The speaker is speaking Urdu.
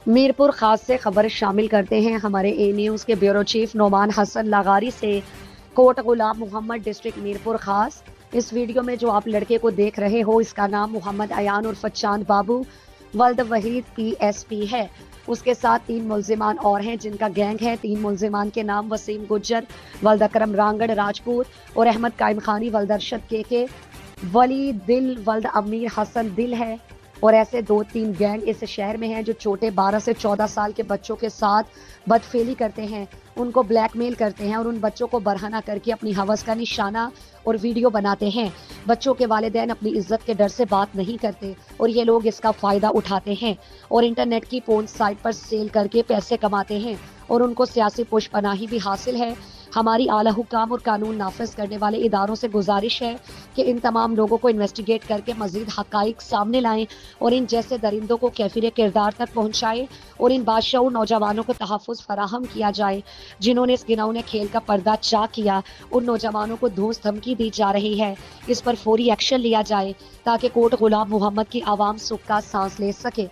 میرپور خاص سے خبر شامل کرتے ہیں ہمارے اے نیوز کے بیورو چیف نعمان حسن لاغاری سے۔ کوٹ غلام محمد ڈسٹرکٹ میرپور خاص۔ اس ویڈیو میں جو آپ لڑکے کو دیکھ رہے ہو اس کا نام محمد ایان عرف چاند بابو ولد وحید PSP ہے۔ اس کے ساتھ 3 ملزمان اور ہیں جن کا گینگ ہے۔ 3 ملزمان کے نام وسیم گجر ولد اکرم رانگڑ راجپوت اور احمد قائم خانی ولد ارشد کے ولی دل ولد امیر حسن دل ہے۔ اور ایسے 2-3 گینگ اس شہر میں ہیں جو چھوٹے 12 سے 14 سال کے بچوں کے ساتھ بدفعلی کرتے ہیں، ان کو بلیک میل کرتے ہیں اور ان بچوں کو برہنہ کر کے اپنی ہوس کا نشانہ اور ویڈیو بناتے ہیں۔ بچوں کے والدین اپنی عزت کے ڈر سے بات نہیں کرتے اور یہ لوگ اس کا فائدہ اٹھاتے ہیں اور انٹرنیٹ کی پورن سائٹ پر سیل کر کے پیسے کماتے ہیں اور ان کو سیاسی پشت پناہی بھی حاصل ہے۔ ہماری اعلیٰ حکام اور قانون نافذ کرنے والے اداروں سے گزارش ہے کہ ان تمام لوگوں کو انویسٹیگیٹ کر کے مزید حقائق سامنے لائیں اور ان جیسے درندوں کو کیفر کردار تک پہنچائے اور ان بادشاہوں نوجوانوں کو تحفظ فراہم کیا جائے جنہوں نے اس گناؤنے کھیل کا پردہ چاک کیا۔ ان نوجوانوں کو دھوس دھمکی دی جا رہی ہے، اس پر فوری ایکشن لیا جائے تاکہ کوٹ غلام محمد کی عوام سکھ کا سانس لے سکے۔